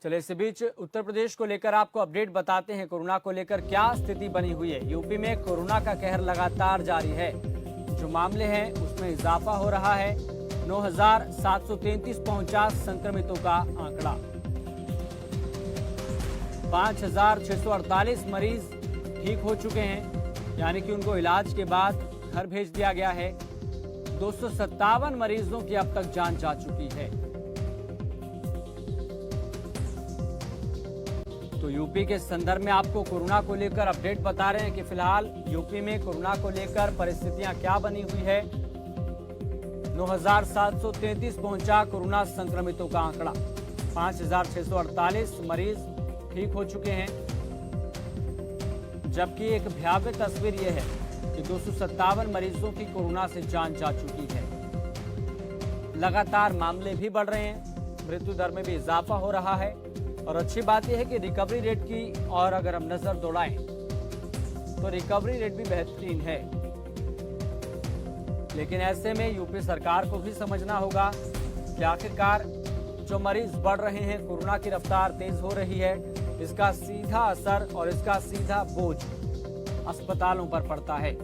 चले इसी बीच उत्तर प्रदेश को लेकर आपको अपडेट बताते हैं। कोरोना को लेकर क्या स्थिति बनी हुई है। यूपी में कोरोना का कहर लगातार जारी है। जो मामले हैं उसमें इजाफा हो रहा है। 9,733 पहुंचा संक्रमितों का आंकड़ा। 5,648 मरीज ठीक हो चुके हैं, यानी कि उनको इलाज के बाद घर भेज दिया गया है। 257 मरीजों की अब तक जान जा चुकी है। तो यूपी के संदर्भ में आपको कोरोना को लेकर अपडेट बता रहे हैं कि फिलहाल यूपी में कोरोना को लेकर परिस्थितियां क्या बनी हुई है। 9,733 पहुंचा कोरोना संक्रमितों का आंकड़ा। 5,648 मरीज ठीक हो चुके हैं, जबकि एक भयावह तस्वीर यह है कि 257 मरीजों की कोरोना से जान जा चुकी है। लगातार मामले भी बढ़ रहे हैं, मृत्यु दर में भी इजाफा हो रहा है। और अच्छी बात यह है कि रिकवरी रेट की और अगर हम नजर दौड़ाएं तो रिकवरी रेट भी बेहतरीन है। लेकिन ऐसे में यूपी सरकार को भी समझना होगा कि आखिरकार जो मरीज बढ़ रहे हैं, कोरोना की रफ्तार तेज हो रही है, इसका सीधा असर और इसका सीधा बोझ अस्पतालों पर पड़ता है।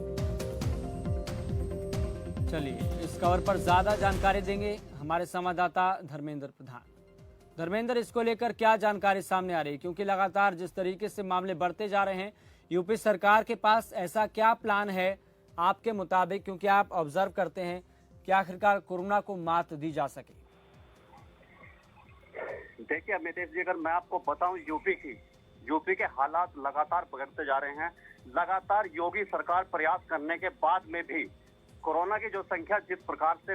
चलिए इस खबर पर ज्यादा जानकारी देंगे हमारे संवाददाता धर्मेंद्र प्रधान। धर्मेंद्र, इसको लेकर क्या जानकारी सामने आ रही है, क्योंकि लगातार जिस तरीके से मामले बढ़ते जा रहे हैं, यूपी सरकार के पास ऐसा क्या प्लान है आपके मुताबिक, क्योंकि आप ऑब्जर्व करते हैं कि आखिरकार कोरोना को मात दी जा सके? देखिए अमितेश जी, अगर मैं आपको बताऊं यूपी के हालात लगातार बिगड़ते जा रहे हैं। लगातार योगी सरकार प्रयास करने के बाद में भी कोरोना की जो संख्या जिस प्रकार से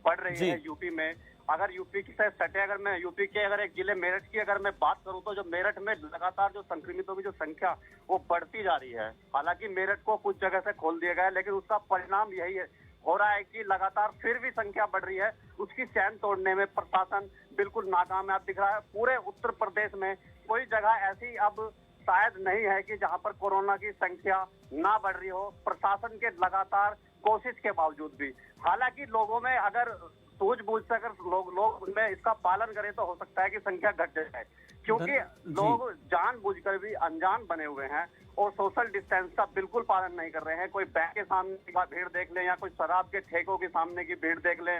बढ़ रही है यूपी में, अगर यूपी की सटे, अगर मैं यूपी के अगर एक जिले मेरठ की अगर मैं बात करूं तो जो मेरठ में लगातार जो संक्रमितों की जो संख्या वो बढ़ती जा रही है। हालांकि मेरठ को कुछ जगह से खोल दिया गया है, लेकिन उसका परिणाम यही हो रहा है कि लगातार फिर भी संख्या बढ़ रही है। उसकी चैन तोड़ने में प्रशासन बिल्कुल नाकामयाब दिख रहा है। पूरे उत्तर प्रदेश में कोई जगह ऐसी अब शायद नहीं है कि जहां पर कोरोना की संख्या ना बढ़ रही हो, प्रशासन के लगातार कोशिश के बावजूद भी। हालांकि लोगों में अगर सूझबूझ से अगर लोग में इसका पालन करें तो हो सकता है कि संख्या घट जाए, क्योंकि लोग जानबूझकर भी अनजान बने हुए हैं और सोशल डिस्टेंस का बिल्कुल पालन नहीं कर रहे हैं। कोई बैंक के सामने की भीड़ देख लें या कोई शराब के ठेकों के सामने की भीड़ देख लें,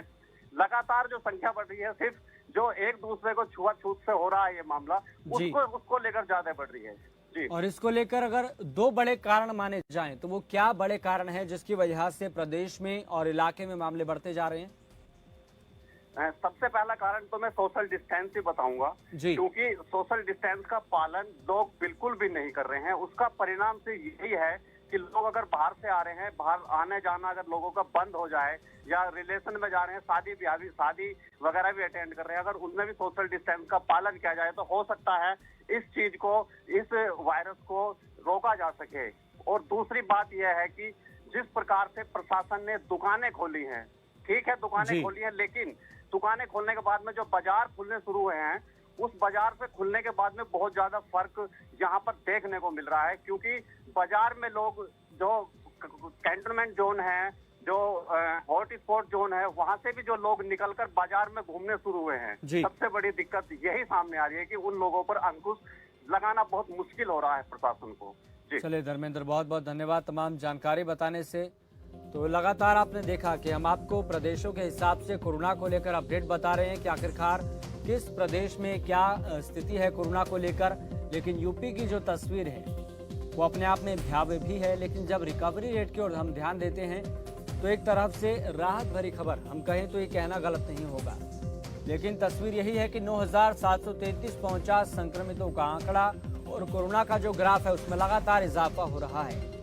लगातार जो संख्या बढ़ रही है, सिर्फ जो एक दूसरे को छुआछूत से हो रहा है ये मामला, उसको लेकर ज्यादा बढ़ रही है जी। और इसको लेकर अगर दो बड़े कारण माने जाएं तो वो क्या बड़े कारण हैं जिसकी वजह से प्रदेश में और इलाके में मामले बढ़ते जा रहे हैं? सबसे पहला कारण तो मैं सोशल डिस्टेंस ही बताऊंगा, क्योंकि सोशल डिस्टेंस का पालन लोग बिल्कुल भी नहीं कर रहे हैं। उसका परिणाम से यही है कि लोग अगर बाहर से आ रहे हैं, बाहर आने जाना अगर लोगों का बंद हो जाए, या रिलेशन में जा रहे हैं, शादी वगैरह भी अटेंड कर रहे हैं, अगर उनमें भी सोशल डिस्टेंस का पालन किया जाए तो हो सकता है इस चीज को, इस वायरस को रोका जा सके। और दूसरी बात यह है कि जिस प्रकार से प्रशासन ने दुकानें खोली हैं, ठीक है दुकानें खोली है, लेकिन दुकानें खोलने के बाद में जो बाजार खुलने शुरू हुए हैं, उस बाजार से खुलने के बाद में बहुत ज्यादा फर्क यहाँ पर देखने को मिल रहा है। क्योंकि बाजार में लोग जो कैंटोनमेंट जोन है, जो हॉट स्पॉट जोन है, वहां से भी जो लोग निकलकर बाजार में घूमने शुरू हुए हैं। सबसे बड़ी दिक्कत यही सामने आ रही है कि उन लोगों पर अंकुश लगाना बहुत मुश्किल हो रहा है प्रशासन को। चलिए धर्मेंद्र, बहुत बहुत धन्यवाद तमाम जानकारी बताने से। तो लगातार आपने देखा कि हम आपको प्रदेशों के हिसाब से कोरोना को लेकर अपडेट बता रहे हैं कि आखिरकार किस प्रदेश में क्या स्थिति है कोरोना को लेकर। लेकिन यूपी की जो तस्वीर है वो अपने आप में भयावह भी है। लेकिन जब रिकवरी रेट की ओर हम ध्यान देते हैं तो एक तरफ से राहत भरी खबर, हम कहें तो ये कहना गलत नहीं होगा, लेकिन तस्वीर यही है कि 9,733 पहुंचा संक्रमितों का आंकड़ा और कोरोना का जो ग्राफ है उसमें लगातार इजाफा हो रहा है।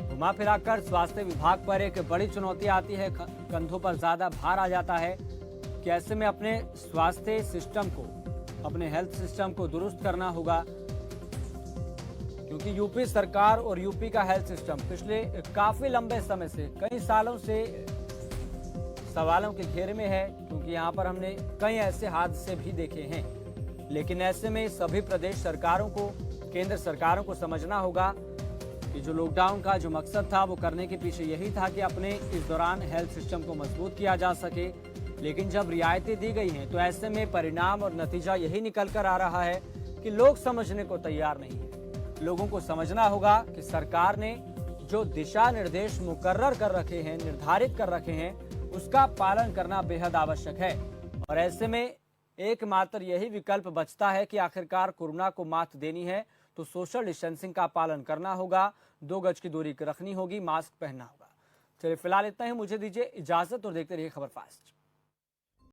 घुमा फिराकर स्वास्थ्य विभाग पर एक बड़ी चुनौती आती है, कंधों पर ज्यादा भार आ जाता है कि ऐसे में अपने स्वास्थ्य सिस्टम को, अपने हेल्थ सिस्टम को दुरुस्त करना होगा, क्योंकि यूपी सरकार और यूपी का हेल्थ सिस्टम पिछले काफी लंबे समय से, कई सालों से सवालों के घेरे में है, क्योंकि यहाँ पर हमने कई ऐसे हादसे भी देखे हैं। लेकिन ऐसे में सभी प्रदेश सरकारों को, केंद्र सरकारों को समझना होगा कि जो लॉकडाउन का जो मकसद था वो करने के पीछे यही था कि अपने इस दौरान हेल्थ सिस्टम को मजबूत किया जा सके, लेकिन जब रियायतें दी गई हैं तो ऐसे में परिणाम और नतीजा यही निकल कर आ रहा है कि लोग समझने को तैयार नहीं है। लोगों को समझना होगा कि सरकार ने जो दिशा निर्देश मुकर्रर कर रखे हैं, निर्धारित कर रखे हैं, उसका पालन करना बेहद आवश्यक है। और ऐसे में एकमात्र यही विकल्प बचता है कि आखिरकार कोरोना को मात देनी है तो सोशल डिस्टेंसिंग का पालन करना होगा, 2 गज की दूरी रखनी होगी, मास्क पहनना होगा। चलिए फिलहाल इतना ही, मुझे दीजिए इजाजत और देखते रहिए खबर फास्ट।